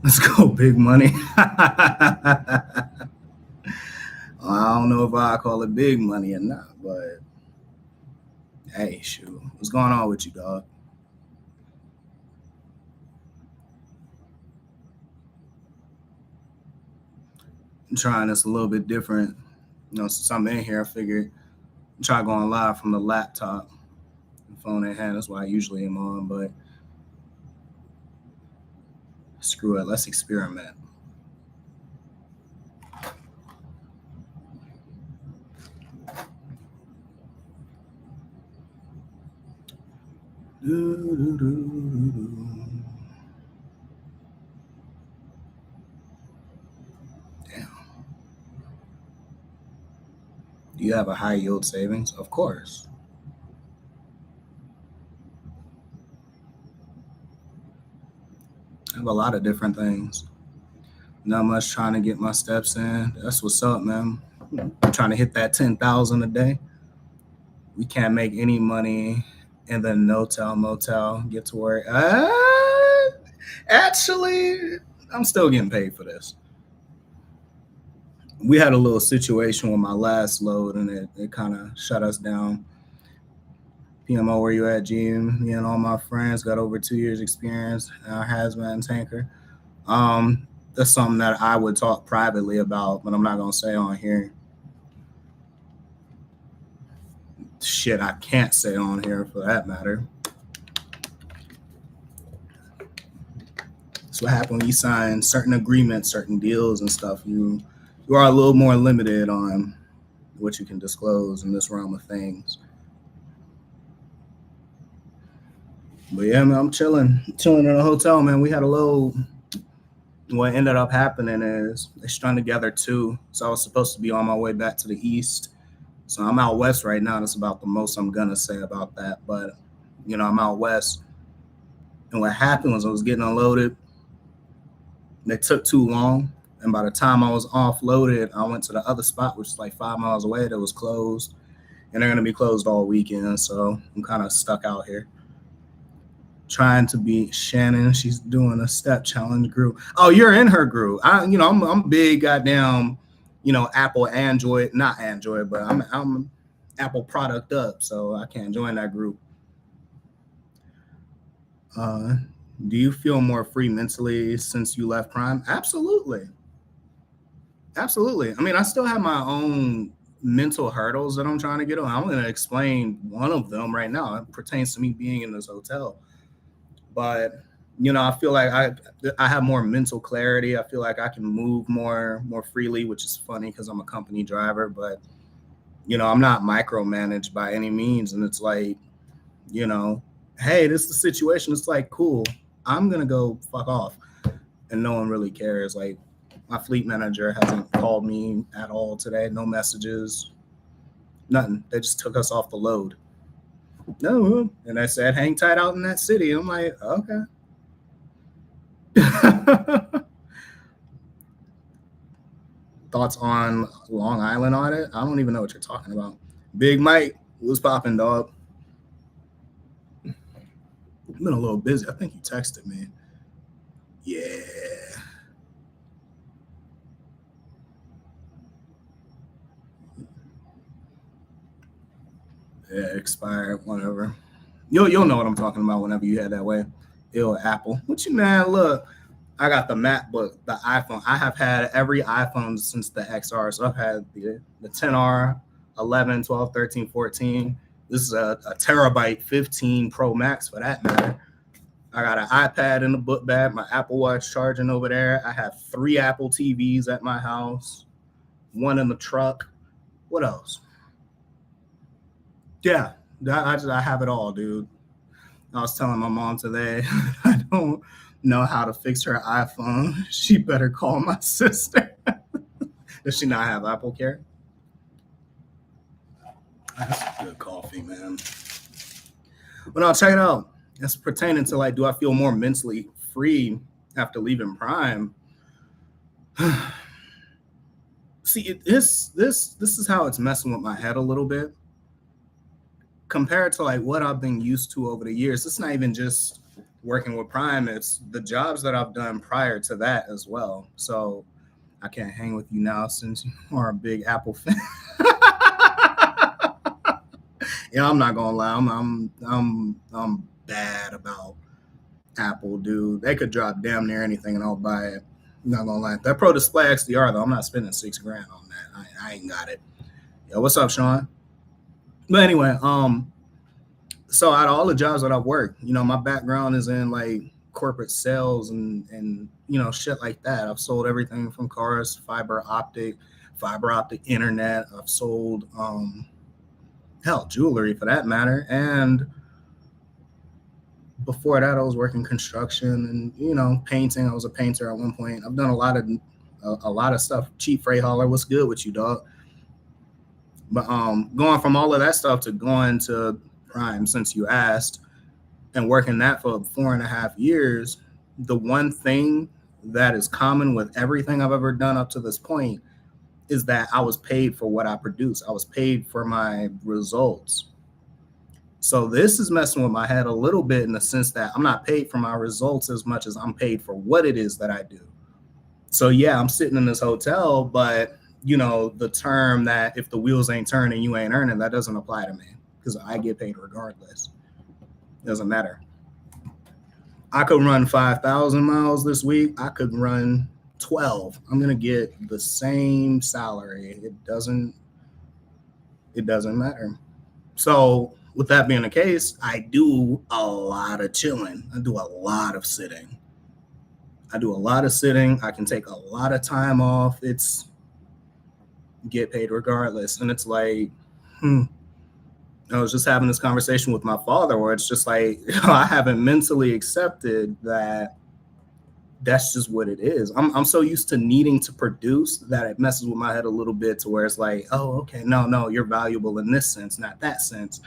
Let's go, big money. I don't know if I call it big money or not, but hey, shoot, what's going on with you, dog? I'm trying this a little bit different. Since I'm in here, I figured try going live from the laptop, phone in hand. That's why I usually am on, but screw it. Let's experiment. Damn. Do you have a high yield savings? Of course. I have a lot of different things. Not much trying to get my steps in. That's what's up, man. I'm trying to hit that 10,000 a day. We can't make any money in the no tell motel. Get to work. Actually, I'm still getting paid for this. We had a little situation with my last load, and it kind of shut us down. PMO, where you at, Gene? Me and all my friends got over 2 years experience in our hazmat tanker. Um, that's something that I would talk privately about, but I'm not gonna say on here. Shit, I can't say on here for that matter. That's what happened when you sign certain agreements, certain deals, and stuff. You are a little more limited on what you can disclose in this realm of things. But yeah, man, I'm chilling in a hotel, man. We had a little. What ended up happening is they strung together two, so I was supposed to be on my way back to the east. So I'm out west right now. That's about the most I'm gonna say about that. But I'm out west, and what happened was I was getting unloaded. They took too long, and by the time I was offloaded, I went to the other spot, which is like 5 miles away. That was closed, and they're gonna be closed all weekend. So I'm kind of stuck out here trying to beat Shannon. She's doing a step challenge group. Oh, you're in her group. I'm big goddamn, Apple Android, not Android, but I'm Apple product up, so I can't join that group. Uh, do you feel more free mentally since you left Prime? Absolutely. Absolutely. I mean, I still have my own mental hurdles that I'm trying to get on. I'm going to explain one of them right now. It pertains to me being in this hotel. But I feel like I have more mental clarity. I feel like I can move more freely, which is funny because I'm a company driver. But I'm not micromanaged by any means, and it's like, you know, hey, this is the situation. It's like, cool. I'm gonna go fuck off, and no one really cares. Like, my fleet manager hasn't called me at all today. No messages, nothing. They just took us off the load. No, and I said, hang tight out in that city. I'm like, okay. Thoughts on Long Island audit? I don't even know what you're talking about. Big Mike, what's popping, dog? I've been a little busy. I think you texted me. Yeah. Yeah, expired, whatever. You'll know what I'm talking about whenever you head that way. Ill Apple. What you man? Look, I got the MacBook, the iPhone. I have had every iPhone since the XR. So I've had the 10R, 11, 12, 13, 14. This is a terabyte 15 Pro Max for that matter. I got an iPad in the book bag, my Apple Watch charging over there. I have 3 Apple TVs at my house, one in the truck. What else? Yeah, I have it all, dude. I was telling my mom today, I don't know how to fix her iPhone. She better call my sister. Does she not have Apple Care? That's good coffee, man. But no, check it out. It's pertaining to like, do I feel more mentally free after leaving Prime? See, this is how it's messing with my head a little bit compared to like what I've been used to over the years. It's not even just working with Prime, it's the jobs that I've done prior to that as well. So I can't hang with you now since you are a big Apple fan. Yeah, I'm not gonna lie. I'm bad about Apple, dude. They could drop damn near anything and I'll buy it. I'm not gonna lie. That Pro Display XDR though, I'm not spending $6,000 on that. I ain't got it. Yo, what's up, Sean? But anyway, so out of all the jobs that I've worked, my background is in like corporate sales and shit like that. I've sold everything from cars, fiber optic internet. I've sold hell, jewelry for that matter. And before that, I was working construction and painting. I was a painter at one point. I've done a lot of stuff. Cheap freight hauler. What's good with you, dog? But going from all of that stuff to going to Prime, since you asked, and working that for 4.5 years, the one thing that is common with everything I've ever done up to this point is that I was paid for what I produce. I was paid for my results. So this is messing with my head a little bit in the sense that I'm not paid for my results as much as I'm paid for what it is that I do. So yeah, I'm sitting in this hotel, but the term that if the wheels ain't turning, you ain't earning, that doesn't apply to me because I get paid regardless. It doesn't matter. I could run 5,000 miles this week. I could run 12. I'm going to get the same salary. It doesn't matter. So with that being the case, I do a lot of chilling. I do a lot of sitting. I can take a lot of time off. It's get paid regardless. And it's like, I was just having this conversation with my father where it's just like, I haven't mentally accepted that that's just what it is. I'm so used to needing to produce that it messes with my head a little bit to where it's like, oh, okay, no, you're valuable in this sense, not that sense.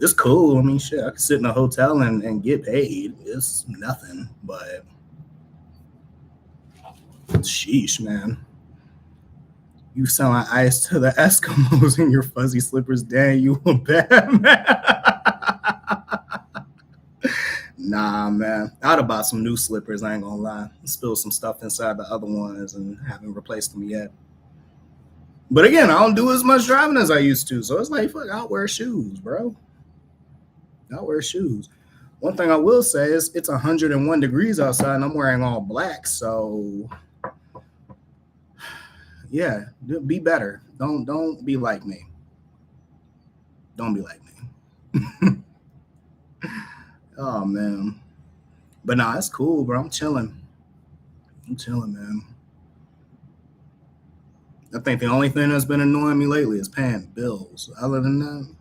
It's cool. I mean, shit, I could sit in a hotel and get paid. It's nothing, but sheesh, man. You selling ice to the Eskimos in your fuzzy slippers. Damn, you a bad man. Nah, man. I'd have bought some new slippers, I ain't gonna lie. Spilled some stuff inside the other ones and haven't replaced them yet. But again, I don't do as much driving as I used to. So it's like, fuck, I'll wear shoes, bro. I'll wear shoes. One thing I will say is it's 101 degrees outside and I'm wearing all black. So yeah, be better. Don't be like me. Don't be like me. Oh man. But nah, it's cool, bro. I'm chilling, man. I think the only thing that's been annoying me lately is paying bills. Other than that,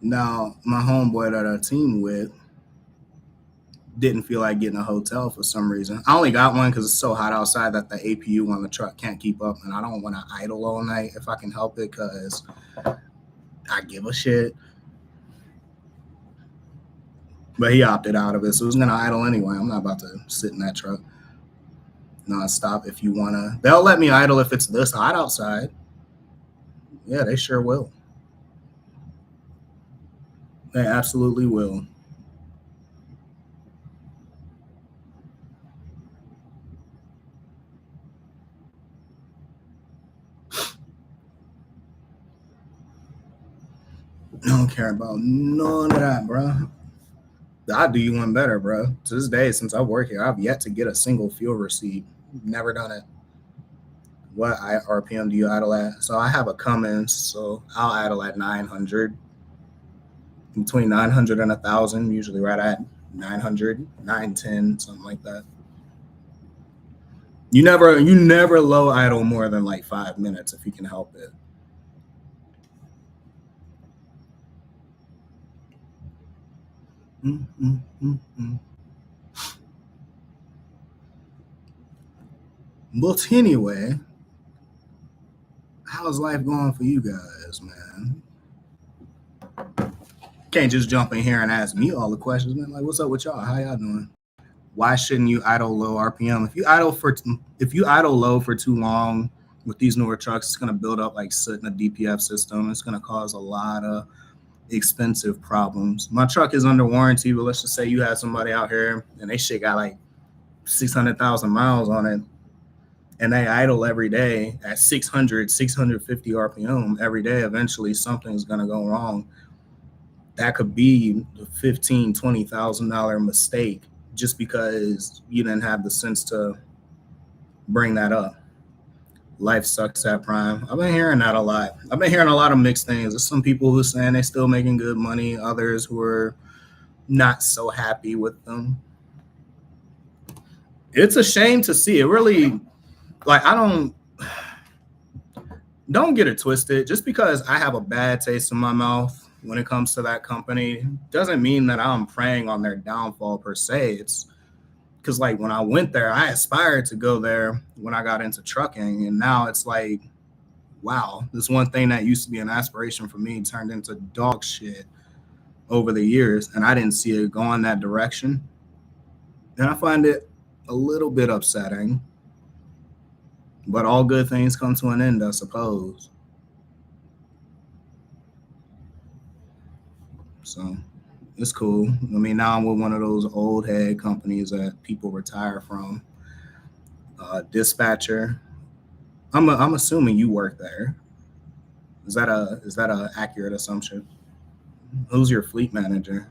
now my homeboy that I team with didn't feel like getting a hotel for some reason. I only got one because it's so hot outside that the APU on the truck can't keep up, and I don't want to idle all night if I can help it because I give a shit. But he opted out of it, so he was gonna idle anyway. I'm not about to sit in that truck nonstop. If you wanna, they'll let me idle if it's this hot outside. Yeah, they sure will. They absolutely will. I don't care about none of that, bro. I'll do you one better, bro. To this day, since I work here, I've yet to get a single fuel receipt. Never done it. What RPM do you idle at? So I have a Cummins, so I'll idle at 900. Between 900 and 1,000, usually right at 900, 910, something like that. You never low idle more than like 5 minutes if you can help it. But anyway, how's life going for you guys, man? Can't just jump in here and ask me all the questions, man. Like, what's up with y'all? How y'all doing? Why shouldn't you idle low RPM? If you idle low for too long, with these newer trucks, it's going to build up like soot in the DPF system. It's going to cause a lot of expensive problems. My truck is under warranty, but let's just say you had somebody out here and they shit got like 600,000 miles on it, and they idle every day at 600, 650 RPM every day. Eventually something's going to go wrong. That could be a $15,000, $20,000 mistake just because you didn't have the sense to bring that up. Life sucks at Prime. I've been hearing that a lot. I've been hearing a lot of mixed things. There's some people who are saying they're still making good money, others who are not so happy with them. It's a shame to see. It really, like, I don't get it twisted. Just because I have a bad taste in my mouth when it comes to that company doesn't mean that I'm preying on their downfall per se. It's because, like, when I went there, I aspired to go there when I got into trucking, and now it's like, wow, this one thing that used to be an aspiration for me turned into dog shit over the years, and I didn't see it go in that direction. And I find it a little bit upsetting, but all good things come to an end, I suppose. So it's cool. I mean, now I'm with one of those old head companies that people retire from. Dispatcher. I'm assuming you work there. Is that a accurate assumption? Who's your fleet manager?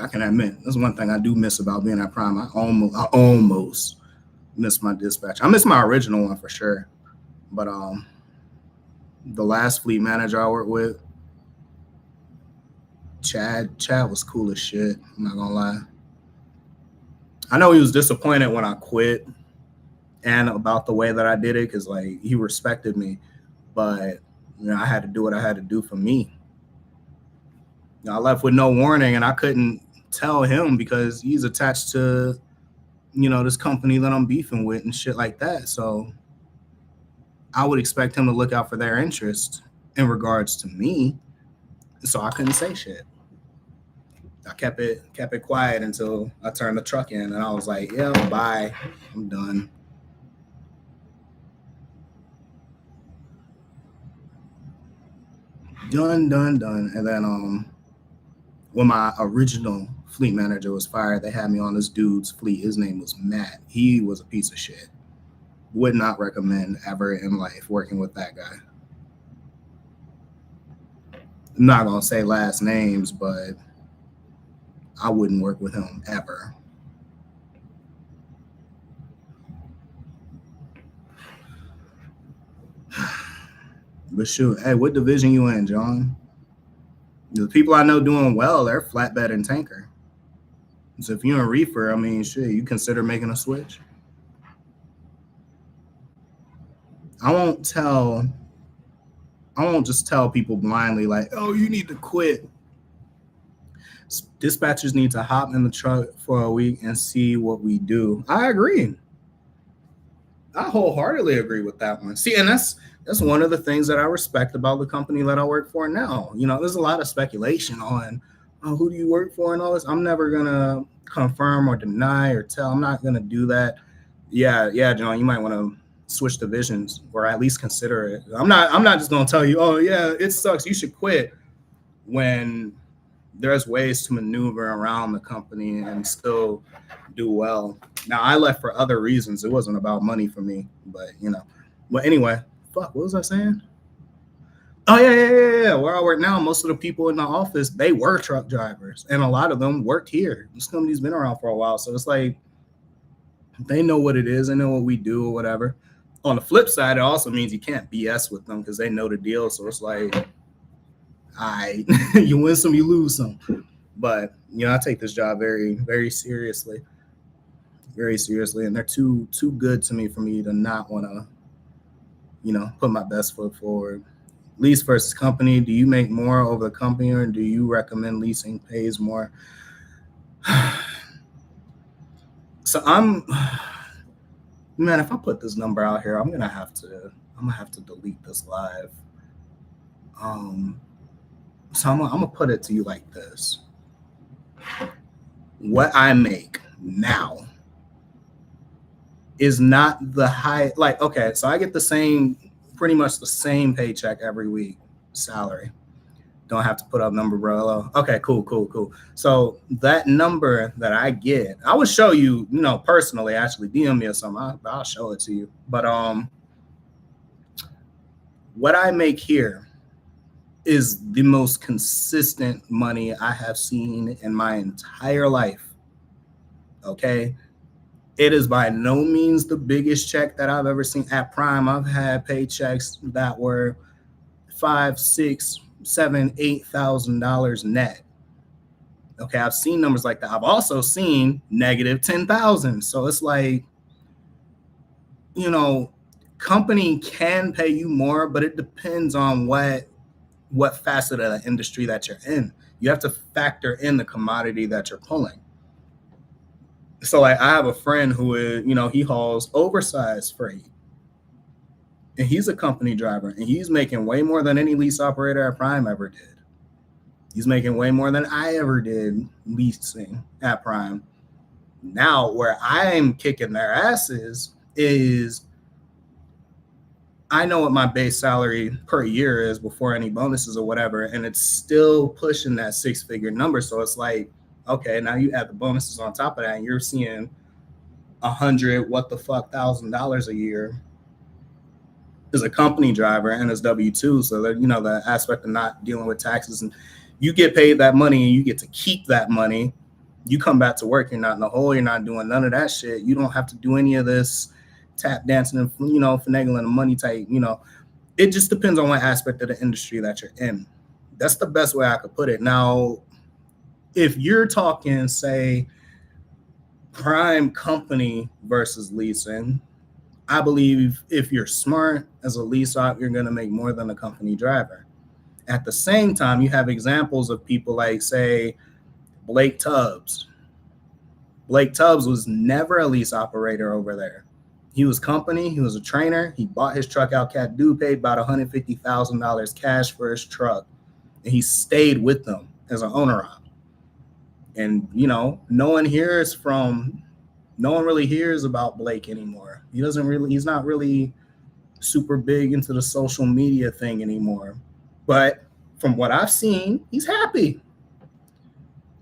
I can admit that's one thing I do miss about being at Prime. I almost miss my dispatch. I miss my original one for sure. But the last fleet manager I worked with, Chad was cool as shit. I'm not gonna lie. I know he was disappointed when I quit and about the way that I did it because like he respected me, but I had to do what I had to do for me. I left with no warning, and I couldn't tell him because he's attached to this company that I'm beefing with and shit like that. So I would expect him to look out for their interest in regards to me. So I couldn't say shit. I kept it quiet until I turned the truck in, and I was like, "Yeah, bye, I'm done." Done, done, done. And then when my original fleet manager was fired, they had me on this dude's fleet. His name was Matt. He was a piece of shit. Would not recommend ever in life working with that guy. I'm not gonna say last names, but I wouldn't work with him ever. But shoot, hey, what division you in, John? The people I know doing well, they're flatbed and tanker. So if you're in reefer, I mean, shit, you consider making a switch. I won't tell. I won't just tell people blindly like, "Oh, you need to quit." Dispatchers need to hop in the truck for a week and see what we do. I agree. I wholeheartedly agree with that one. See, and that's one of the things that I respect about the company that I work for now. There's a lot of speculation on who do you work for and all this. I'm never gonna confirm or deny or tell. I'm not gonna do that. Yeah, yeah, John, you might want to switch divisions or at least consider it. I'm not just gonna tell you, oh yeah, it sucks, you should quit when there's ways to maneuver around the company and still do well. Now I left for other reasons. It wasn't about money for me, but. But anyway, fuck, what was I saying? Oh yeah. Where I work now, most of the people in the office, they were truck drivers, and a lot of them worked here. This company's been around for a while, so it's like they know what it is, they know what we do or whatever. On the flip side, it also means you can't BS with them because they know the deal. So it's like, I you win some, you lose some. But I take this job very, very seriously, very seriously, and they're too good to me for me to not want to, put my best foot forward. Lease versus company. Do you make more over the company, or do you recommend leasing pays more? So man, if I put this number out here, I'm gonna have to delete this live. So I'm gonna put it to you like this: what I make now is not the high. Like, okay, so I get pretty much the same paycheck every week, salary. Don't have to put up number, bro. Okay, cool. So that number that I get, I would show you, personally, actually DM me or something. I'll show it to you. But what I make here is the most consistent money I have seen in my entire life. Okay. It is by no means the biggest check that I've ever seen. At Prime, I've had paychecks that were $5,000, $6,000, $7,000, $8,000 net. Okay, I've seen numbers like that. I've also seen negative 10,000. So it's like, company can pay you more, but it depends on what facet of the industry that you're in. You have to factor in the commodity that you're pulling. So like, I have a friend who is, he hauls oversized freight. And he's a company driver, and he's making way more than any lease operator at Prime ever did. He's making way more than I ever did leasing at Prime. Now, where I'm kicking their asses is I know what my base salary per year is before any bonuses or whatever, and it's still pushing that six-figure number. So it's like, okay, now you add the bonuses on top of that, and you're seeing $100,000 a year as a company driver and as W-2. So that, the aspect of not dealing with taxes, and you get paid that money and you get to keep that money. You come back to work, you're not in the hole, you're not doing none of that shit. You don't have to do any of this tap dancing and, finagling the money type. It just depends on what aspect of the industry that you're in. That's the best way I could put it. Now, if you're talking, say, Prime company versus leasing, I believe if you're smart as a lease op, you're going to make more than a company driver. At the same time, you have examples of people like, say, Blake Tubbs. Blake Tubbs was never a lease operator over there. He was company. He was a trainer. He bought his truck out. Cat Dude paid about $150,000 cash for his truck, and he stayed with them as an owner op. And no one really hears about Blake anymore. He's not really super big into the social media thing anymore. But from what I've seen, he's happy.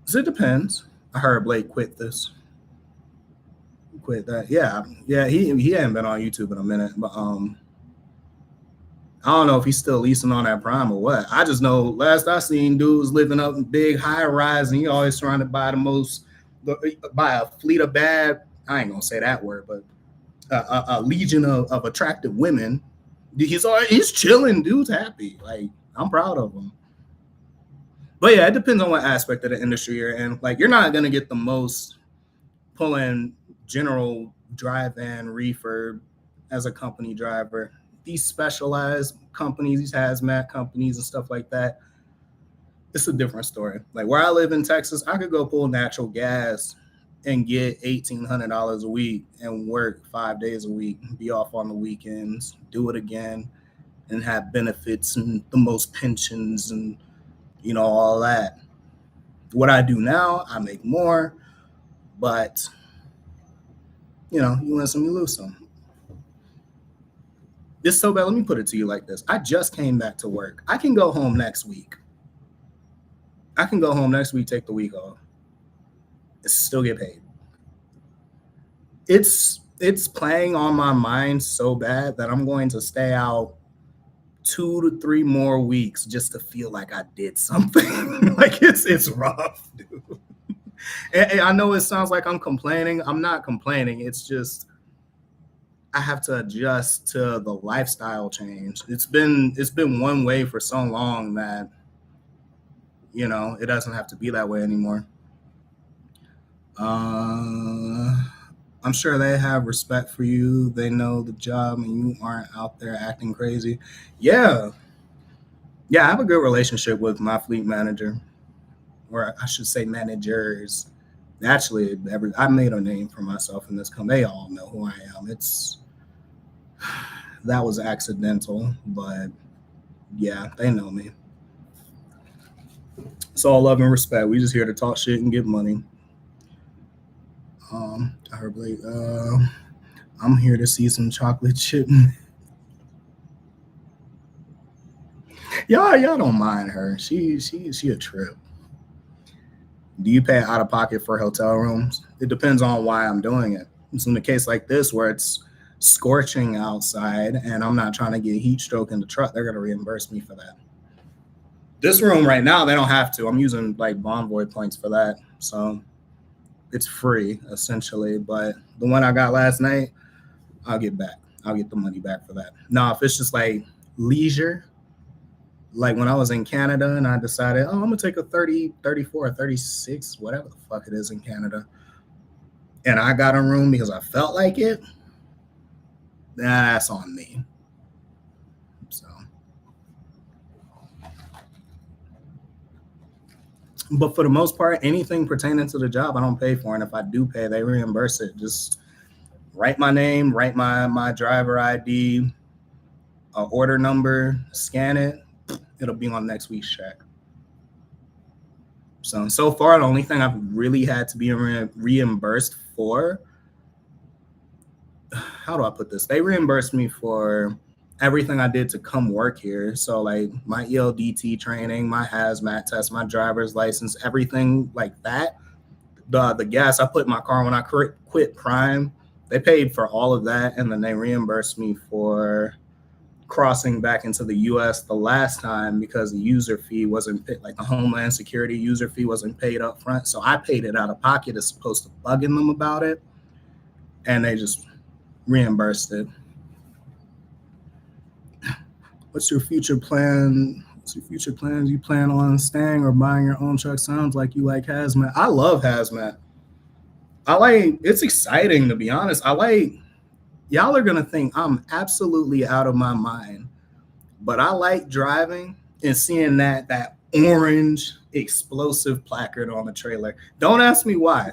So it depends. I heard Blake quit that. Yeah. He hadn't been on YouTube in a minute, but I don't know if he's still leasing on that Prime or what. I just know last I seen, dude was living up in big high rise, and he always trying to buy a fleet of bad. I ain't gonna say that word, but a legion of attractive women. He's chilling. Dude's happy. Like, I'm proud of him. But yeah, it depends on what aspect of the industry you're in. Like, you're not gonna get the most pulling general dry van reefer as a company driver. These specialized companies, these hazmat companies and stuff like that, it's a different story. Like, where I live in Texas, I could go pull natural gas and get $1,800 a week and work 5 days a week, be off on the weekends, do it again, and have benefits and the most pensions and all that. What I do now, I make more, but you win some, you lose some. It's so bad. Let me put it to you like this. I just came back to work. I can go home next week. Take the week off, and still get paid. It's playing on my mind so bad that I'm going to stay out 2 to 3 more weeks just to feel like I did something. Like, it's rough, dude. And I know it sounds like I'm complaining. I'm not complaining. It's just I have to adjust to the lifestyle change. It's been one way for so long that it doesn't have to be that way anymore. I'm sure they have respect for you. They know the job, and you aren't out there acting crazy. Yeah, I have a good relationship with my fleet manager, or I should say managers. Actually, I made a name for myself in this company. They all know who I am. That was accidental, but yeah, they know me. It's all love and respect. We just here to talk shit and get money. I heard Blake. I'm here to see some chocolate chip. Y'all don't mind her. She a trip. Do you pay out of pocket for hotel rooms? It depends on why I'm doing it. It's in a case like this where it's scorching outside and I'm not trying to get heat stroke in the truck, they're gonna reimburse me for that. This room right now, they don't have to. I'm using like Bonvoy points for that. So it's free essentially. But the one I got last night, I'll get back. I'll get the money back for that. Now, if it's just like leisure, like when I was in Canada and I decided, oh, I'm gonna take a 30, 34, 36, whatever the fuck it is in Canada. And I got a room because I felt like it, that's on me. So, but for the most part, anything pertaining to the job, I don't pay for. And if I do pay, they reimburse it. Just write my name, write my driver ID, order number, scan it. It'll be on next week's check. So far, the only thing I've really had to be reimbursed for, how do I put this? They reimbursed me for everything I did to come work here. So like my ELDT training, my hazmat test, my driver's license, everything like that. The gas I put in my car when I quit Prime, they paid for all of that, and then they reimbursed me for crossing back into the U.S. the last time because the user fee wasn't paid, like the Homeland Security user fee wasn't paid up front. So I paid it out of pocket as opposed to bugging them about it, and they just reimbursed it. What's your future plan? What's your future plans? You plan on staying or buying your own truck? Sounds like you like hazmat. I love hazmat. It's exciting to be honest. Y'all are gonna think I'm absolutely out of my mind, but I like driving and seeing that orange explosive placard on the trailer. Don't ask me why.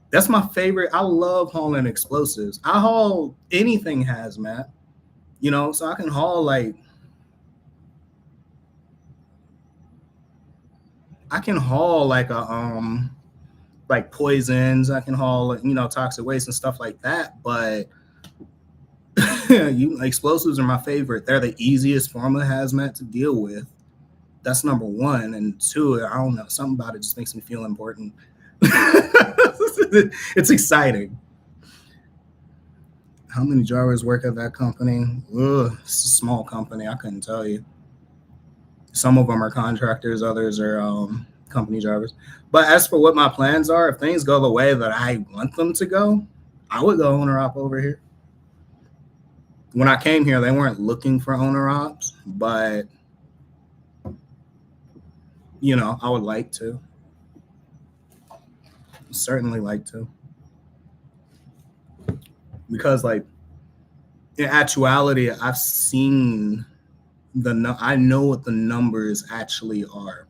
That's my favorite. I love hauling explosives. I haul anything hazmat, so I can haul like a like poisons. I can haul toxic waste and stuff like that, but explosives are my favorite. They're the easiest form of hazmat to deal with. That's number one. And two, I don't know, something about it just makes me feel important. It's exciting. How many drivers work at that company? Ugh, it's a small company. I couldn't tell you. Some of them are contractors, others are company drivers. But as for what my plans are, if things go the way that I want them to go, I would go owner op over here. When I came here, they weren't looking for owner ops, but I would like to. Certainly like to. Because like in actuality, I've seen I know what the numbers actually are.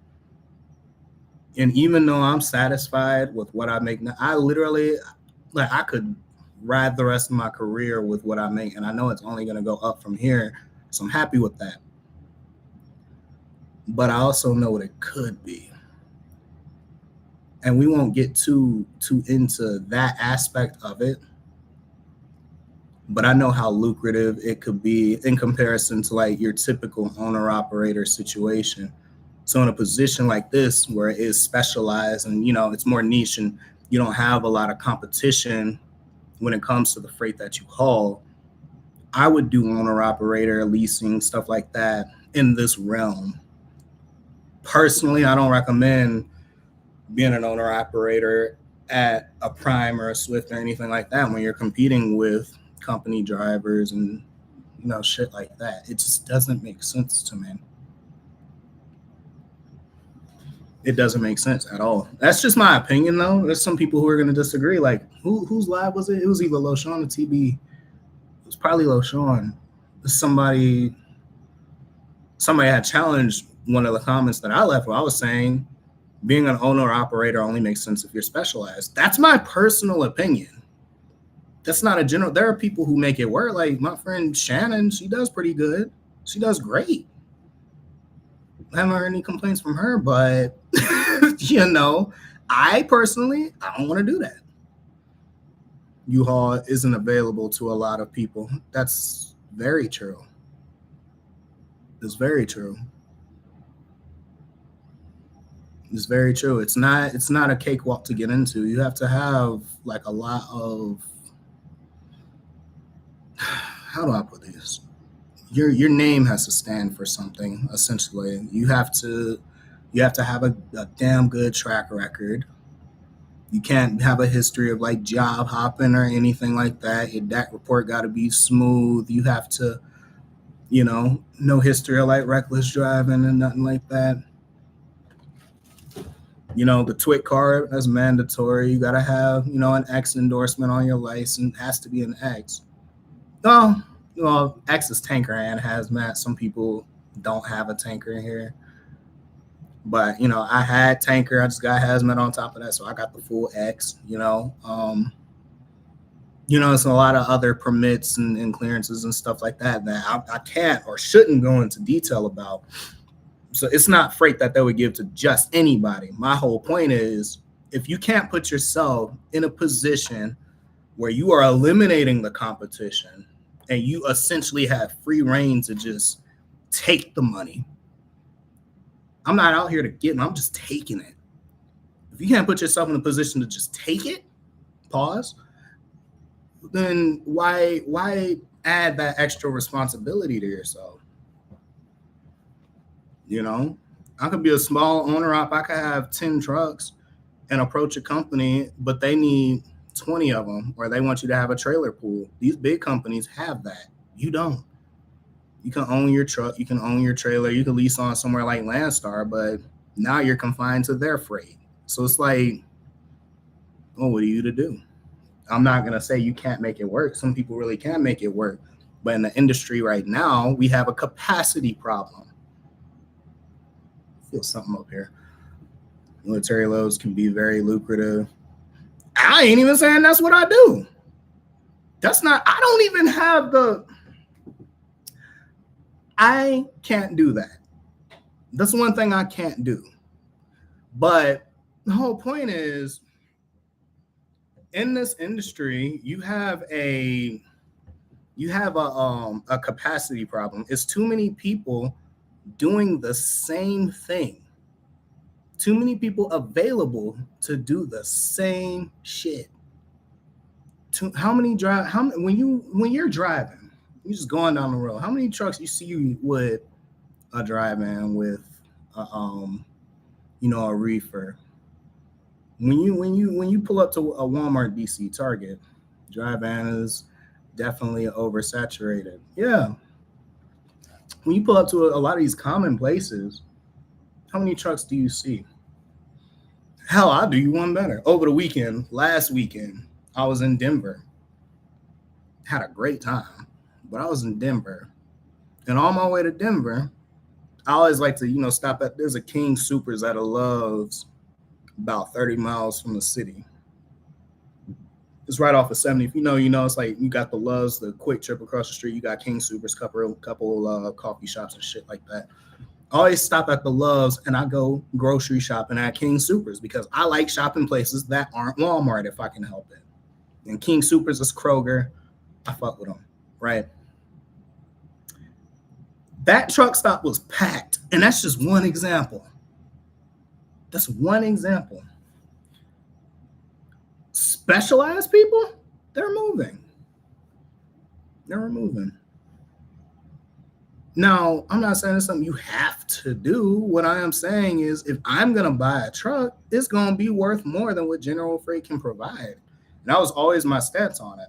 And even though I'm satisfied with what I make now, I literally I could ride the rest of my career with what I make, and I know it's only going to go up from here. So I'm happy with that. But I also know what it could be. And we won't get too into that aspect of it. But I know how lucrative it could be in comparison to like your typical owner operator situation. So in a position like this where it is specialized and it's more niche and you don't have a lot of competition when it comes to the freight that you haul, I would do owner operator, leasing, stuff like that in this realm. Personally, I don't recommend being an owner operator at a Prime or a Swift or anything like that when you're competing with company drivers and shit like that. It just doesn't make sense to me. It doesn't make sense at all. That's just my opinion, though. There's some people who are going to disagree. Like, whose live was it? It was either LoSean or TB. It was probably LoSean. Somebody had challenged one of the comments that I left where I was saying being an owner operator only makes sense if you're specialized. That's my personal opinion. That's not a general. There are people who make it work. Like my friend Shannon, she does pretty good. She does great. I haven't heard any complaints from her, but I personally, I don't want to do that. U-Haul isn't available to a lot of people. That's very true. It's very true. It's very true. It's not a cakewalk to get into. You have to have like a lot of, how do I put this? Your name has to stand for something, essentially. You have to have a damn good track record. You can't have a history of like job hopping or anything like that. Your DAC report got to be smooth. You have to, no history of like reckless driving and nothing like that. The TWIC card, that's mandatory. You got to have, an X endorsement on your license. It has to be an X. Well, X is tanker and hazmat. Some people don't have a tanker here. But, I had tanker. I just got hazmat on top of that. So I got the full X, it's a lot of other permits and clearances and stuff like that I can't or shouldn't go into detail about. So it's not freight that they would give to just anybody. My whole point is, if you can't put yourself in a position where you are eliminating the competition and you essentially have free reign to just take the money. I'm not out here to get it. I'm just taking it. If you can't put yourself in a position to just take it, pause, then why add that extra responsibility to yourself? I could be a small owner op. I could have 10 trucks and approach a company, but they need 20 of them, or they want you to have a trailer pool. These big companies have that. You don't. You can own your truck. You can own your trailer. You can lease on somewhere like Landstar, but now you're confined to their freight. So it's like, well, what are you to do? I'm not going to say you can't make it work. Some people really can make it work. But in the industry right now, we have a capacity problem. I feel something up here. Military loads can be very lucrative. I ain't even saying that's what I do. I don't even have I can't do that. That's one thing I can't do. But the whole point is, in this industry, you have a capacity problem. It's too many people doing the same thing. Too many people available to do the same shit. When you're driving, you're just going down the road, how many trucks you see with a drive-in with a reefer? When you pull up to a Walmart, DC, Target, drive-in is definitely oversaturated. Yeah. When you pull up to a lot of these common places, how many trucks do you see? Hell, I'll do you one better. Over the last weekend, I was in Denver. Had a great time, but I was in Denver. And on my way to Denver, I always like to, stop at, there's a King Soopers at a Love's about 30 miles from the city. It's right off of 70. If you know, it's like you got the Love's, the quick trip across the street. You got King Soopers, couple coffee shops and shit like that. I always stop at the Love's and I go grocery shopping at King Soopers because I like shopping places that aren't Walmart if I can help it. And King Soopers is Kroger. I fuck with them, right? That truck stop was packed, and that's just one example. That's one example. Specialized people, they're moving. They're moving. Now, I'm not saying it's something you have to do. What I am saying is, if I'm going to buy a truck, it's going to be worth more than what General Freight can provide. And that was always my stance on it.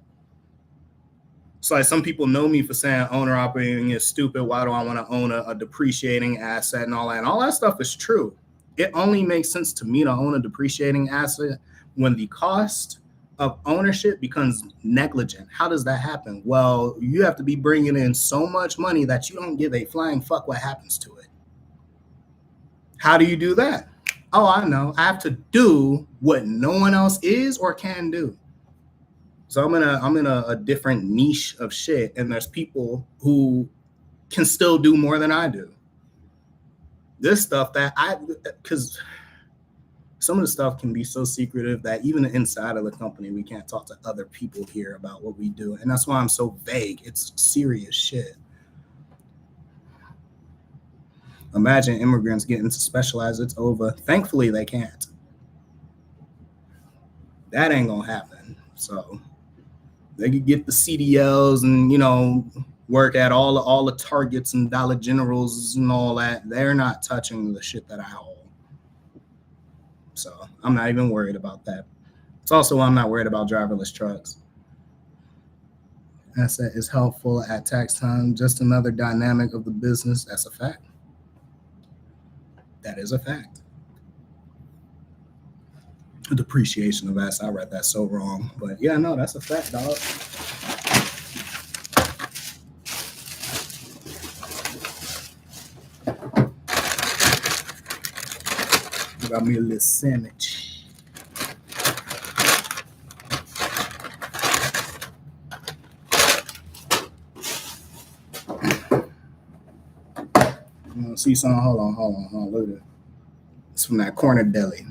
So like, some people know me for saying owner operating is stupid. Why do I want to own a depreciating asset and all that? And all that stuff is true. It only makes sense to me to own a depreciating asset when the cost of ownership becomes negligent. How does that happen? Well, you have to be bringing in so much money that you don't give a flying fuck what happens to it. How do you do that? Oh, I know. I have to do what no one else is or can do. So I'm in a different niche of shit, and there's people who can still do more than I do. This stuff because Some of the stuff can be so secretive that even inside of the company, we can't talk to other people here about what we do. And that's why I'm so vague. It's serious shit. Imagine immigrants getting to specialize. It's over. Thankfully, they can't. That ain't gonna happen. So they could get the CDLs and work at all the Targets and Dollar Generals and all that. They're not touching the shit that I hold. So I'm not even worried about that. It's also why I'm not worried about driverless trucks. Asset is helpful at tax time. Just another dynamic of the business. That's a fact. That is a fact. Depreciation of asset. I read that so wrong. But yeah, no, that's a fact, dog. Got me a little sandwich. See something? Hold on. Look at it. It's from that corner deli.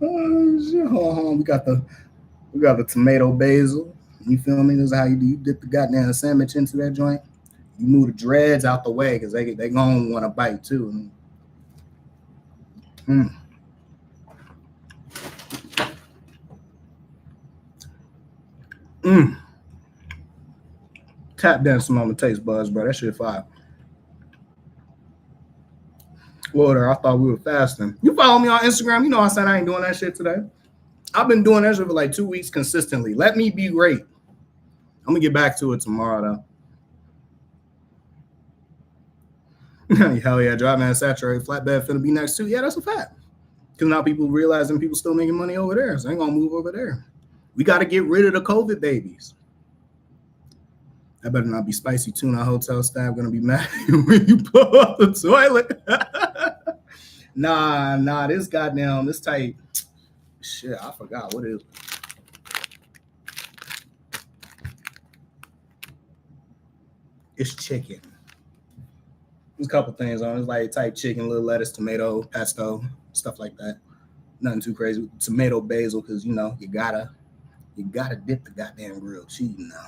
Oh shit! Hold on. We got the tomato basil. You feel me? This is how you do. You dip the goddamn sandwich into that joint. You move the dreads out the way because they gonna want to bite too. Tap dancing on the taste buds, bro. That shit fire. Water. I thought we were fasting. You follow me on Instagram. You know I said I ain't doing that shit today. I've been doing that shit for like 2 weeks consistently. Let me be great. I'm gonna get back to it tomorrow though. Hell yeah, Dropman Saturated Flatbed finna be next too. Yeah, that's a fact. Because now people realizing people still making money over there, so they ain't gonna move over there. We got to get rid of the COVID babies. That better not be spicy tuna. Hotel staff gonna be mad when you blow up the toilet. Nah, this type. Shit, I forgot what it is. It's chicken. There's a couple things on it. It's like type chicken, little lettuce, tomato, pesto, stuff like that. Nothing too crazy. Tomato basil, because you gotta dip the goddamn grilled cheese now.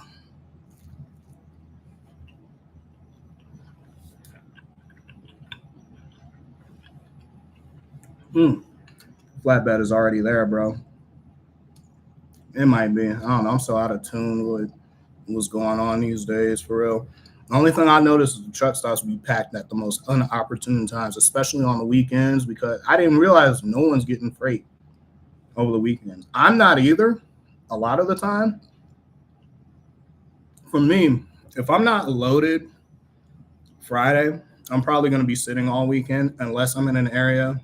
Flatbed is already there, bro. It might be. I don't know. I'm so out of tune with what's going on these days, for real. The only thing I noticed is the truck stops be packed at the most unopportune times, especially on the weekends, because I didn't realize no one's getting freight over the weekends. I'm not either, a lot of the time. For me, if I'm not loaded Friday, I'm probably going to be sitting all weekend unless I'm in an area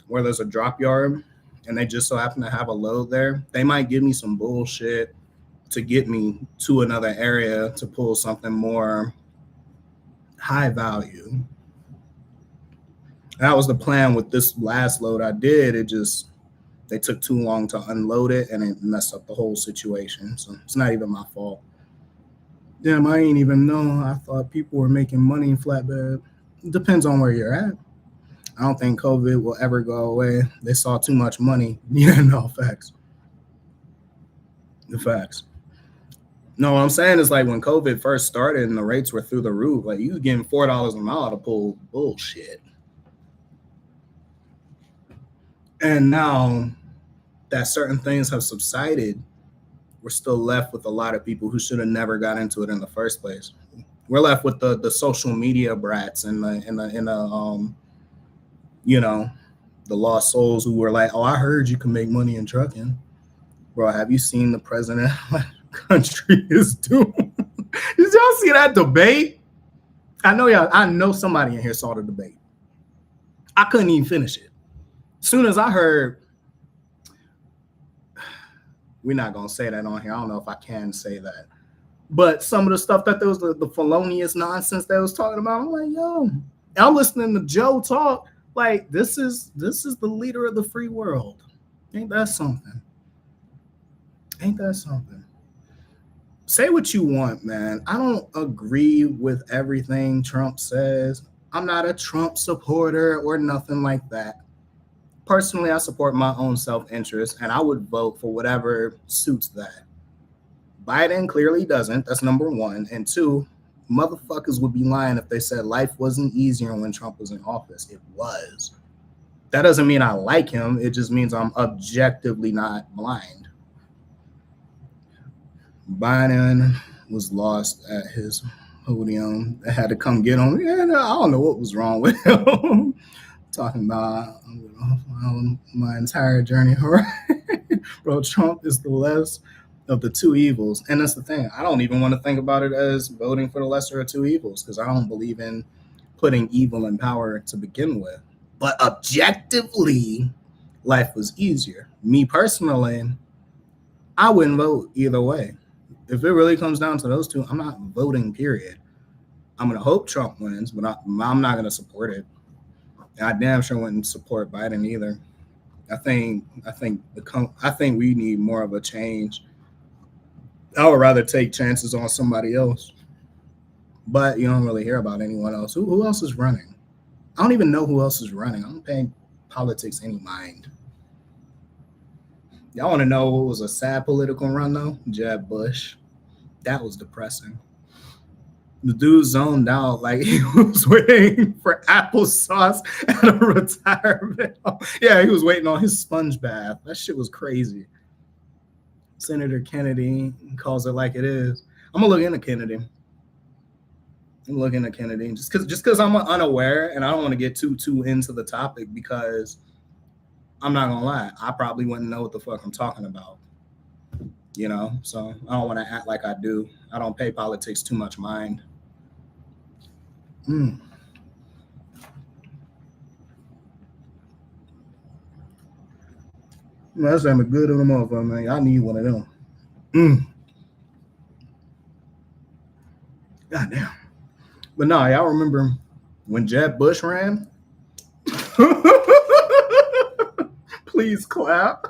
where there's a drop yard and they just so happen to have a load there. They might give me some bullshit to get me to another area to pull something more high value. That was the plan with this last load I did. They took too long to unload it and it messed up the whole situation. So it's not even my fault. Damn, I ain't even know. I thought people were making money in flatbed. It depends on where you're at. I don't think COVID will ever go away. They saw too much money. Yeah, no, facts. The facts. No, what I'm saying is like when COVID first started and the rates were through the roof, like you was getting $4 a mile to pull bullshit. And now that certain things have subsided, we're still left with a lot of people who should have never got into it in the first place. We're left with the social media brats and the lost souls who were like, oh, I heard you can make money in trucking. Bro, have you seen the president of the country is doing? Did y'all see that debate? I know somebody in here saw the debate. I couldn't even finish it. As soon as I heard, we're not going to say that on here. I don't know if I can say that. But some of the stuff that there was the felonious nonsense they was talking about, I'm like, yo, I'm listening to Joe talk. Like, this is the leader of the free world. Ain't that something? say what you want, man. I don't agree with everything Trump says. I'm not a Trump supporter or nothing like that. Personally, I support my own self interest and I would vote for whatever suits that. Biden clearly doesn't. That's number one. And two, motherfuckers would be lying if they said life wasn't easier when Trump was in office. It was. That doesn't mean I like him. It just means I'm objectively not blind. Biden was lost at his podium. They had to come get him. Yeah, I don't know what was wrong with him. Talking about my entire journey. Bro, Trump is the less of the two evils. And that's the thing. I don't even want to think about it as voting for the lesser of two evils because I don't believe in putting evil in power to begin with. But objectively, life was easier. Me personally, I wouldn't vote either way. If it really comes down to those two, I'm not voting, period. I'm going to hope Trump wins, but I'm not going to support it. I damn sure wouldn't support Biden either. I think we need more of a change. I would rather take chances on somebody else. But you don't really hear about anyone else. Who else is running? I don't even know who else is running. I don't pay politics any mind. Y'all want to know what was a sad political run though? Jeb Bush. That was depressing. The dude zoned out like he was waiting for applesauce at a retirement. Yeah, he was waiting on his sponge bath. That shit was crazy. Senator Kennedy calls it like it is. I'm gonna look into Kennedy. Just because I'm unaware and I don't want to get too into the topic because I'm not gonna lie, I probably wouldn't know what the fuck I'm talking about. You know, so I don't want to act like I do. I don't pay politics too much mind. That's a good in the motherfucker, man. I need one of them. God damn. But no, y'all remember when Jeb Bush ran? Please clap.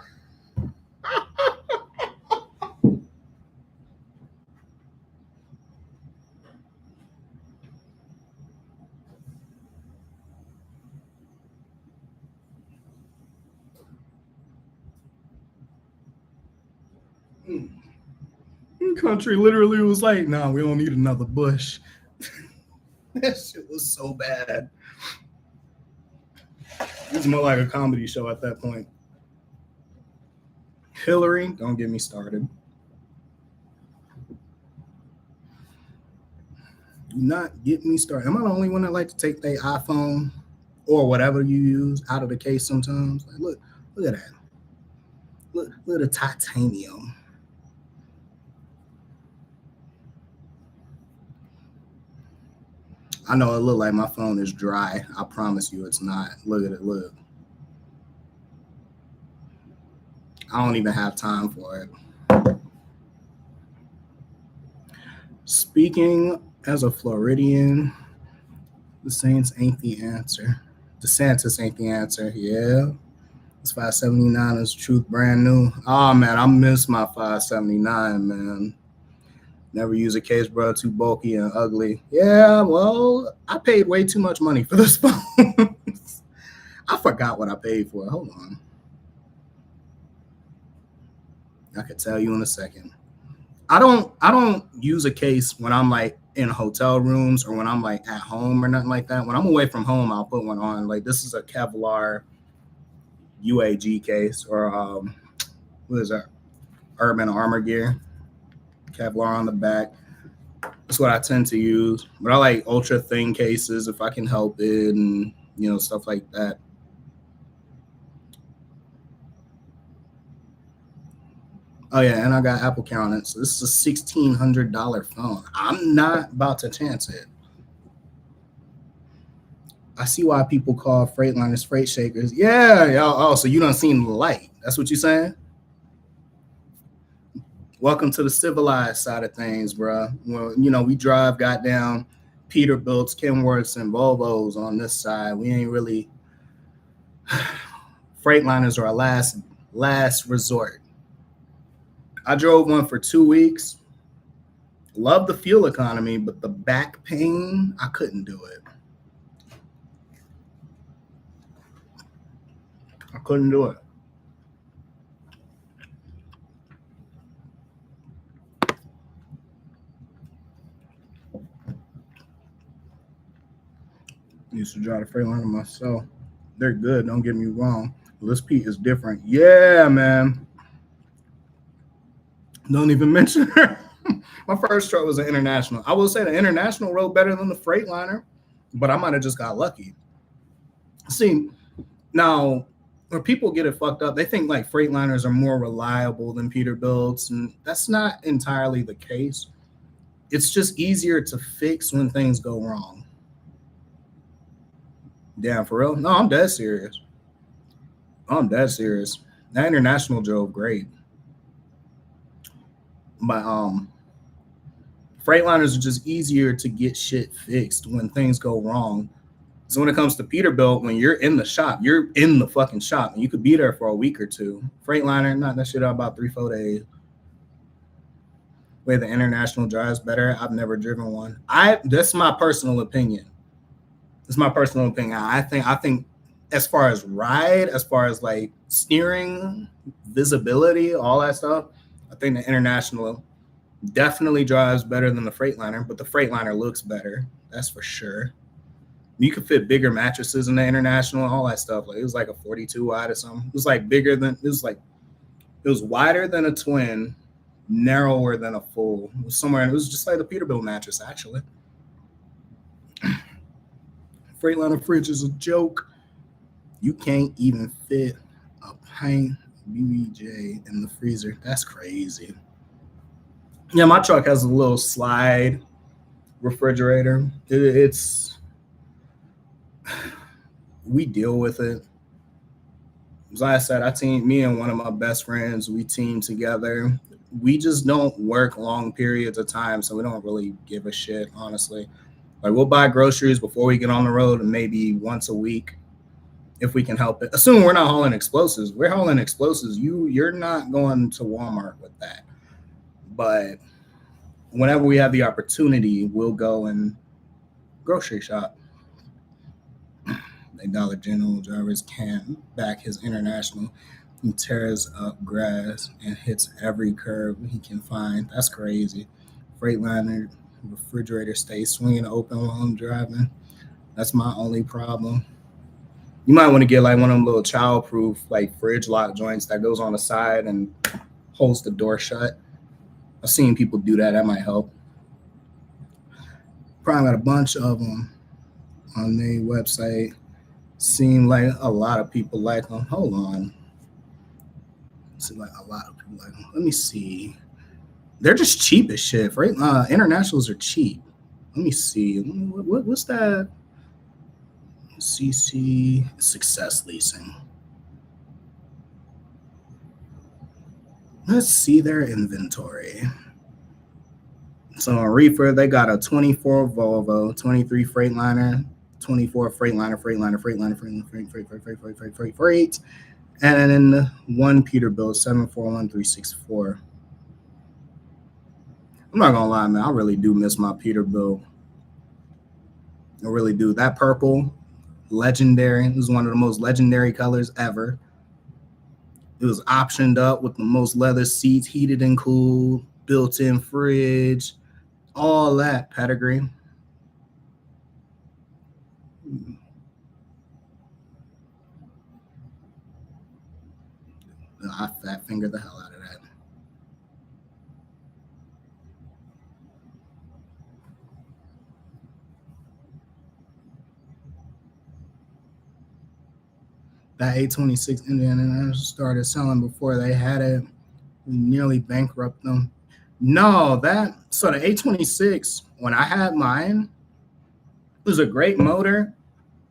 Country literally was like, "No, we don't need another Bush." That shit was so bad. It was more like a comedy show at that point. Hillary, don't get me started. Do not get me started. Am I the only one that like to take their iPhone or whatever you use out of the case sometimes? Like, look at that. Look at the titanium. I know it look like my phone is dry. I promise you it's not. Look at it. Look. I don't even have time for it. Speaking as a Floridian, the Saints ain't the answer. DeSantis ain't the answer. Yeah. It's 579 is truth brand new. Oh man, I miss my 579, man. Never use a case, bro. Too bulky and ugly. Yeah, well, I paid way too much money for this phone. I forgot what I paid for it. Hold on. I could tell you in a second. I don't use a case when I'm like in hotel rooms or when I'm like at home or nothing like that. When I'm away from home, I'll put one on. Like this is a Kevlar UAG case or what is that? Urban Armor Gear. Kevlar on the back. That's what I tend to use. But I like ultra thin cases if I can help it and stuff like that. Oh yeah, and I got Apple Counted. So this is a $1,600 phone. I'm not about to chance it. I see why people call Freightliners freight shakers. Yeah, y'all. Oh, so you done seen the light. That's what you're saying? Welcome to the civilized side of things, bro. Well, we drive goddamn Peterbilts, Kenworths, and Volvos on this side. We ain't really Freightliners are our last resort. I drove one for 2 weeks. Love the fuel economy, but the back pain, I couldn't do it. I couldn't do it. Used to drive the Freightliner myself. They're good, don't get me wrong. This Pete is different. Yeah, man. Don't even mention her. My first truck was an International. I will say the International rode better than the Freightliner, but I might have just got lucky. See, now where people get it fucked up, they think like Freightliners are more reliable than Peterbilts, and that's not entirely the case. It's just easier to fix when things go wrong. Damn, for real? No, I'm dead serious. I'm dead serious. That International drove great. But Freightliners are just easier to get shit fixed when things go wrong. So when it comes to Peterbilt, when you're in the shop, you're in the fucking shop, and you could be there for a week or two. Freightliner, not that shit out about 3-4 days. Way the International drives better. I've never driven one. That's my personal opinion. It's my personal opinion. I think as far as ride, as far as like steering, visibility, all that stuff, I think the International definitely drives better than the Freightliner, but the Freightliner looks better. That's for sure. You could fit bigger mattresses in the International, all that stuff. Like it was like a 42 wide or something. It was like bigger than it was wider than a twin, narrower than a full. It was somewhere. It was just like the Peterbilt mattress, actually. Freightliner fridge is a joke. You can't even fit a pint BBJ in the freezer. That's crazy. Yeah, my truck has a little slide refrigerator. It's we deal with it. As I said, me and one of my best friends, we team together. We just don't work long periods of time, so we don't really give a shit, honestly. Like we'll buy groceries before we get on the road, and maybe once a week if we can help it. Assuming we're not hauling explosives. We're hauling explosives. You're not going to Walmart with that. But whenever we have the opportunity, we'll go and grocery shop. The Dollar General drivers can't back his International. He tears up grass and hits every curb he can find. That's crazy. Freightliner refrigerator stays swinging open while I'm driving. That's my only problem. You might want to get like one of them little child-proof like fridge lock joints that goes on the side and holds the door shut. I've seen people do that. That might help. Probably got a bunch of them on their website. Seem like a lot of people like them. Hold on. Seem like a lot of people like them. Let me see. They're just cheap as shit, right? Internationals are cheap. Let me see. What's that? CC Success Leasing. Let's see their inventory. So on Reefer, they got a 24 Volvo, 23 Freightliner, 24 Freight, and then one Peterbilt 741364. I'm not gonna lie, man. I really do miss my Peterbilt. I really do. That purple, legendary. It was one of the most legendary colors ever. It was optioned up with the most leather seats, heated and cooled, built-in fridge, all that pedigree. I fat finger the hell out of that. That 826 Indiana started selling before they had it. We nearly bankrupt them. No, so the 826, when I had mine, it was a great motor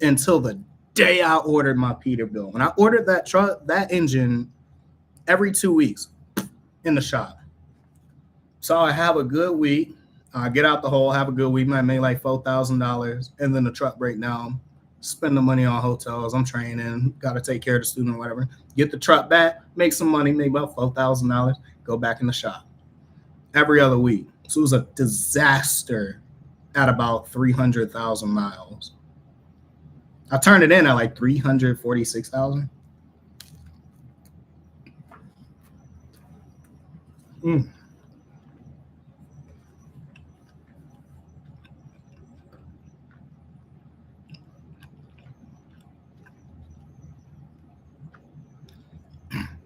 until the day I ordered my Peterbilt. When I ordered that truck, that engine, every 2 weeks in the shop. So I have a good week. I get out the hole, have a good week. I make like $4,000, and then the truck break down. Spend the money on hotels. I'm training, got to take care of the student or whatever. Get the truck back, make some money, make about $4,000, go back in the shop every other week. So it was a disaster at about 300,000 miles. I turned it in at like 346,000.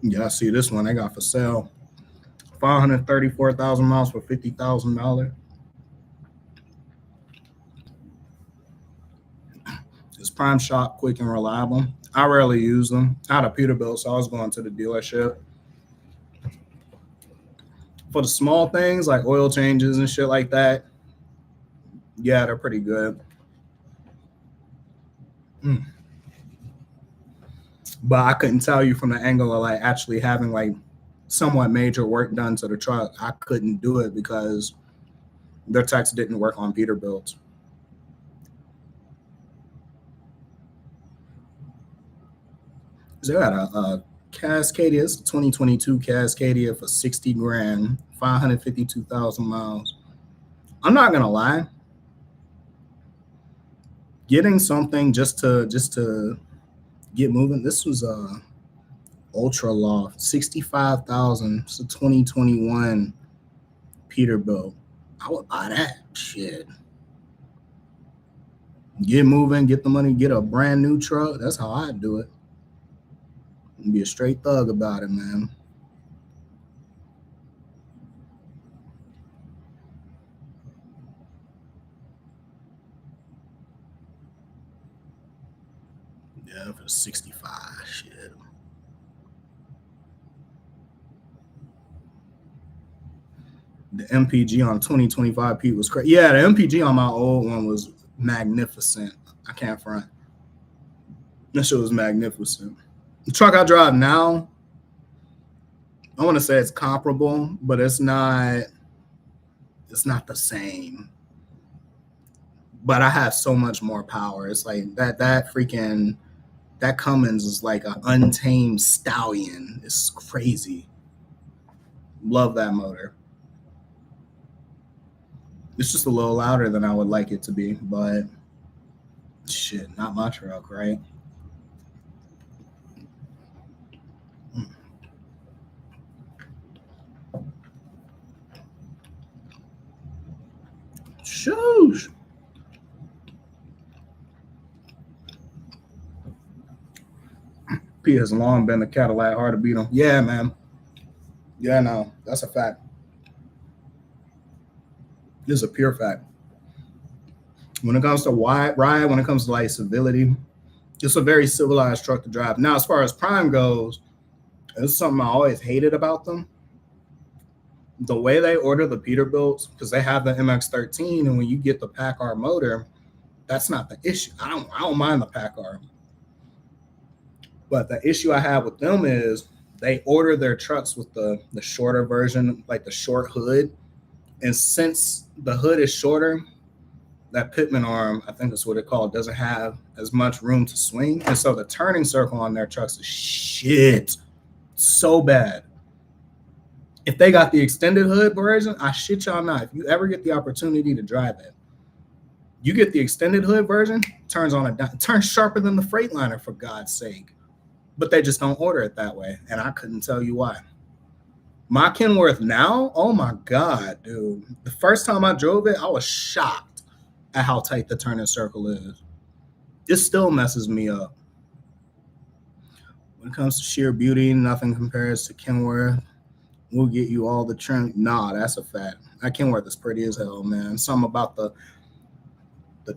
Yeah, I see this one I got for sale. 534,000 miles for $50,000. It's Prime Shop, quick and reliable. I rarely use them. I had a Peterbilt, so I was going to the dealership. For the small things like oil changes and shit like that, yeah, they're pretty good. But I couldn't tell you from the angle of like actually having like somewhat major work done to the truck. I couldn't do it because their techs didn't work on Peterbilts. So I had a Cascadia, it's a 2022 Cascadia for 60 grand, 552,000 miles. I'm not gonna lie, getting something just to get moving. This was a ultra loft, 65,000. It's a 2021 Peterbilt. I would buy that shit. Get moving, get the money, get a brand new truck. That's how I do it. Be a straight thug about it, man. Yeah, for 65, shit. The MPG on 2025 Pete was crazy. Yeah, the MPG on my old one was magnificent. I can't front. That shit was magnificent. The truck I drive now, I want to say it's comparable, but it's not. It's not the same. But I have so much more power. It's like that freaking that Cummins is like an untamed stallion. It's crazy. Love that motor. It's just a little louder than I would like it to be, but shit, not my truck, right? Shoosh. P has long been a Cadillac, hard to beat him. Yeah, man. Yeah, no, that's a fact. This is a pure fact. When it comes to wide ride, when it comes to like civility, it's a very civilized truck to drive. Now, as far as Prime goes, it's something I always hated about them. The way they order the Peterbilts, because they have the MX-13, and when you get the PACCAR motor, that's not the issue. I don't mind the PACCAR, but the issue I have with them is they order their trucks with the shorter version, like the short hood, and since the hood is shorter, that pitman arm, I think that's what it's called, doesn't have as much room to swing. And so the turning circle on their trucks is shit. So bad. If they got the extended hood version, I shit y'all not. If you ever get the opportunity to drive it, you get the extended hood version, turns on a turns sharper than the Freightliner, for God's sake. But they just don't order it that way. And I couldn't tell you why. My Kenworth now, oh my God, dude. The first time I drove it, I was shocked at how tight the turning circle is. It still messes me up. When it comes to sheer beauty, nothing compares to Kenworth. We'll get you all the trim. Nah, that's a fact. That Kenworth is pretty as hell, man. Something about the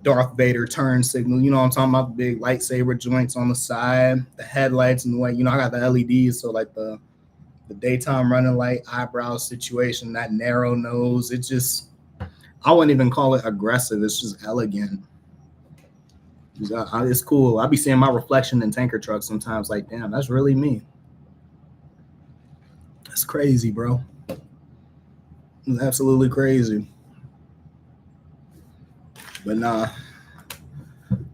Darth Vader turn signal. You know what I'm talking about? The big lightsaber joints on the side, the headlights, and the way, I got the LEDs, so like the daytime running light eyebrow situation, that narrow nose. It just, I wouldn't even call it aggressive. It's just elegant. It's cool. I be seeing my reflection in tanker trucks sometimes. Like, damn, that's really me. That's crazy, bro. It's absolutely crazy. But nah,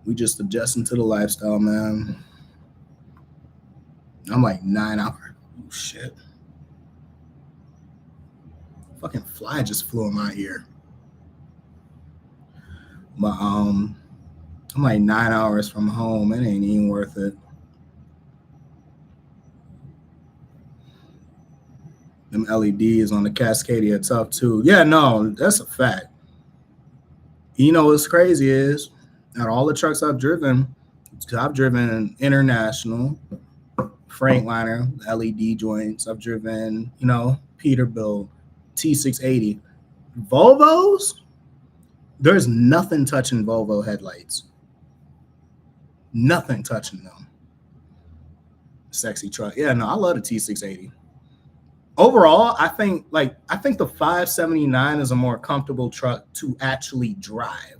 we just adjusting to the lifestyle, man. I'm like 9 hours. Oh, shit. Fucking fly just flew in my ear. But I'm like 9 hours from home. It ain't even worth it. Them LEDs on the Cascadia tough too. Yeah, no, that's a fact. You know what's crazy is out of all the trucks I've driven International, Freightliner, LED joints. I've driven, Peterbilt, T680. Volvos, there's nothing touching Volvo headlights. Nothing touching them. Sexy truck. Yeah, no, I love the T680. Overall, I think the 579 is a more comfortable truck to actually drive.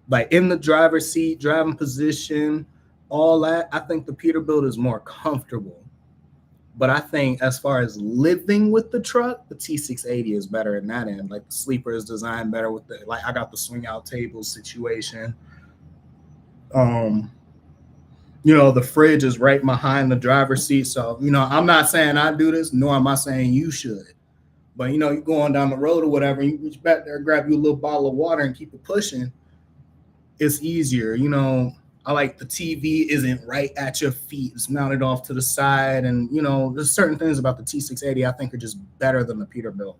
Like in the driver's seat, driving position, all that, I think the Peterbilt is more comfortable. But I think as far as living with the truck, the T680 is better in that end. Like the sleeper is designed better with I got the swing out table situation. The fridge is right behind the driver's seat. So, I'm not saying I do this, nor am I saying you should. But, you're going down the road or whatever, you reach back there, grab you a little bottle of water and keep it pushing. It's easier. I like the TV isn't right at your feet. It's mounted off to the side. And, there's certain things about the T680 I think are just better than the Peterbilt.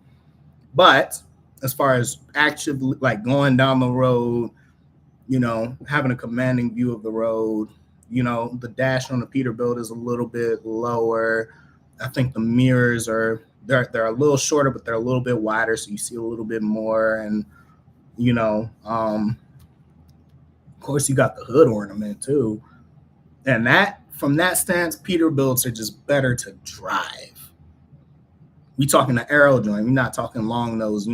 But as far as actually like going down the road, having a commanding view of the road, the dash on the Peterbilt is a little bit lower. I think the mirrors they're a little shorter, but they're a little bit wider, so you see a little bit more. And of course, you got the hood ornament too. And that, from that stance, Peterbilts are just better to drive. We talking the aero joint. We're not talking long nose.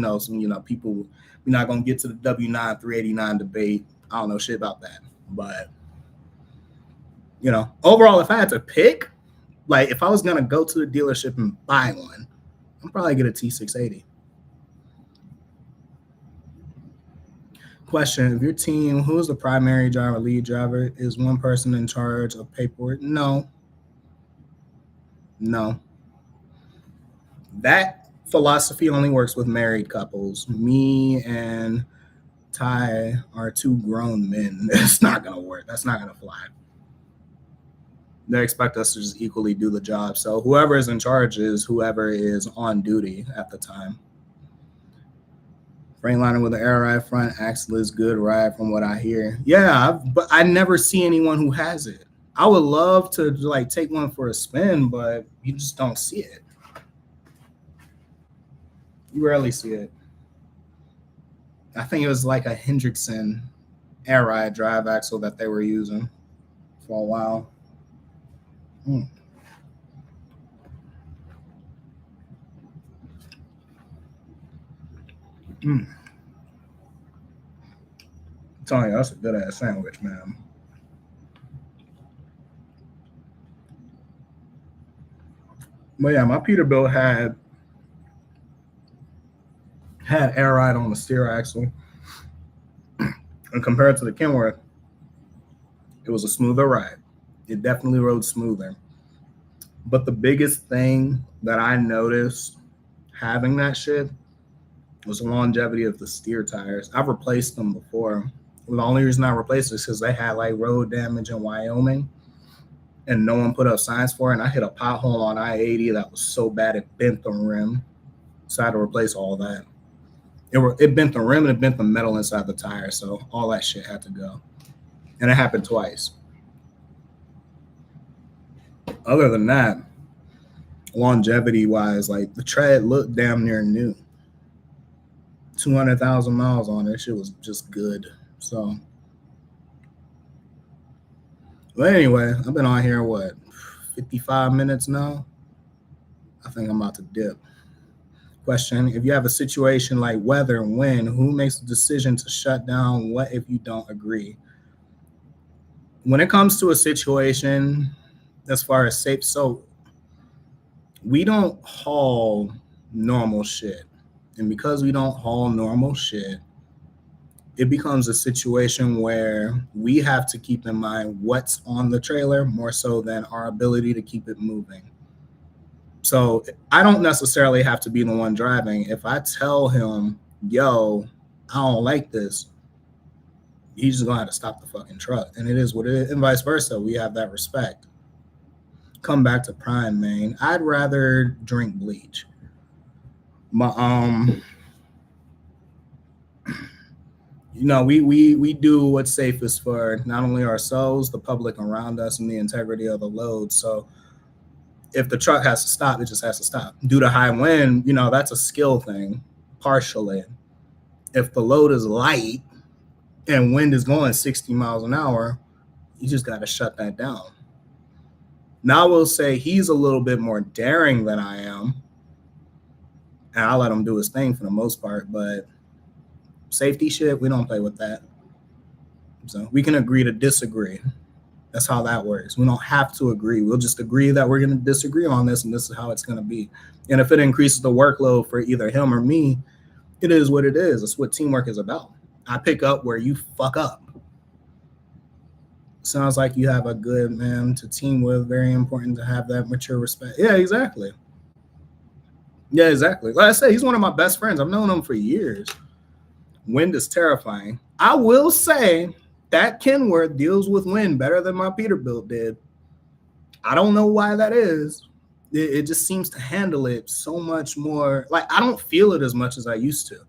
People. We're not gonna get to the W9 389 debate. I don't know shit about that, but overall, if I had to pick, like if I was gonna go to the dealership and buy one, I'd probably get a T680. Question: if your team, who is the primary driver, lead driver? Is one person in charge of paperwork? No. That philosophy only works with married couples. Me and Ty are two grown men. It's not gonna work. That's not gonna fly. They expect us to just equally do the job. So whoever is in charge is whoever is on duty at the time. Freightliner with the air ride front, axle is good ride from what I hear. Yeah, but I never see anyone who has it. I would love to like take one for a spin, but you just don't see it. You rarely see it. I think it was like a Hendrickson air ride drive axle that they were using for a while. I'm telling you, that's a good ass sandwich, man. But yeah, my Peterbilt had air ride on the steer axle, and compared to the Kenworth, it was a smoother ride. It definitely rode smoother. But the biggest thing that I noticed having that shit was the longevity of the steer tires. I've replaced them before. The only reason I replaced it is because they had like road damage in Wyoming and no one put up signs for it. And I hit a pothole on I-80 that was so bad it bent the rim. So I had to replace all that. It bent the rim and it bent the metal inside the tire. So all that shit had to go. And it happened twice. Other than that, longevity wise, like the tread looked damn near new. 200,000 miles on it. Shit was just good. So, but anyway, I've been on here, 55 minutes now? I think I'm about to dip. Question: if you have a situation like weather and wind, who makes the decision to shut down? What if you don't agree? When it comes to a situation, as far as safe, so we don't haul normal shit. And because we don't haul normal shit, it becomes a situation where we have to keep in mind what's on the trailer more so than our ability to keep it moving. So I don't necessarily have to be the one driving. If I tell him, yo, I don't like this, he's just gonna have to stop the fucking truck. And it is what it is. And vice versa. We have that respect. Come back to Prime, man. I'd rather drink bleach. My we do what's safest for not only ourselves, the public around us, and the integrity of the load. So if the truck has to stop, it just has to stop. Due to high wind, that's a skill thing, partially. If the load is light and wind is going 60 miles an hour, you just got to shut that down. Now I will say he's a little bit more daring than I am, and I'll let him do his thing for the most part, but safety shit, we don't play with that. So we can agree to disagree. That's how that works. We don't have to agree. We'll just agree that we're going to disagree on this, and this is how it's going to be. And if it increases the workload for either him or me, it is what it is. That's what teamwork is about. I pick up where you fuck up. Sounds like you have a good man to team with. Very important to have that mature respect. Yeah, exactly. Yeah, exactly. Like I said, he's one of my best friends. I've known him for years. Wind is terrifying. I will say that Kenworth deals with wind better than my Peterbilt did. I don't know why that is. It just seems to handle it so much more. Like, I don't feel it as much as I used to.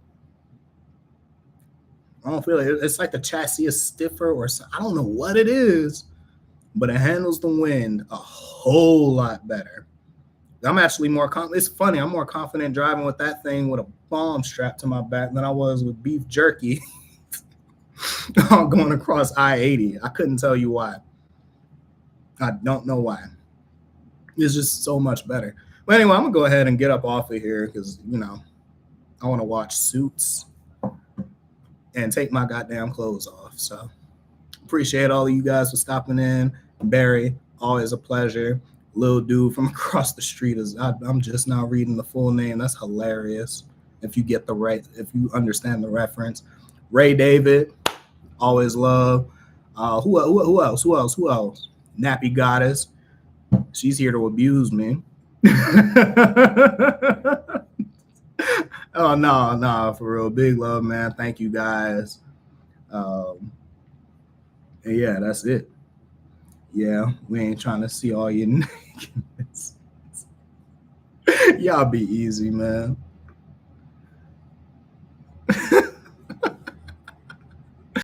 I don't feel it. It's like the chassis is stiffer or something. I don't know what it is, but it handles the wind a whole lot better. I'm actually more confident. It's funny. I'm more confident driving with that thing with a bomb strapped to my back than I was with beef jerky going across I-80. I couldn't tell you why. I don't know why. It's just so much better. But anyway, I'm going to go ahead and get up off of here because, I want to watch Suits and take my goddamn clothes off. So appreciate all of you guys for stopping in. Barry, always a pleasure. Little dude from across the street I'm just now reading the full name. That's hilarious. If you understand the reference. Ray David, always love. Who else? Nappy Goddess. She's here to abuse me. Oh, no, for real. Big love, man. Thank you guys. And yeah, that's it. Yeah, we ain't trying to see all your nakedness. Y'all be easy, man.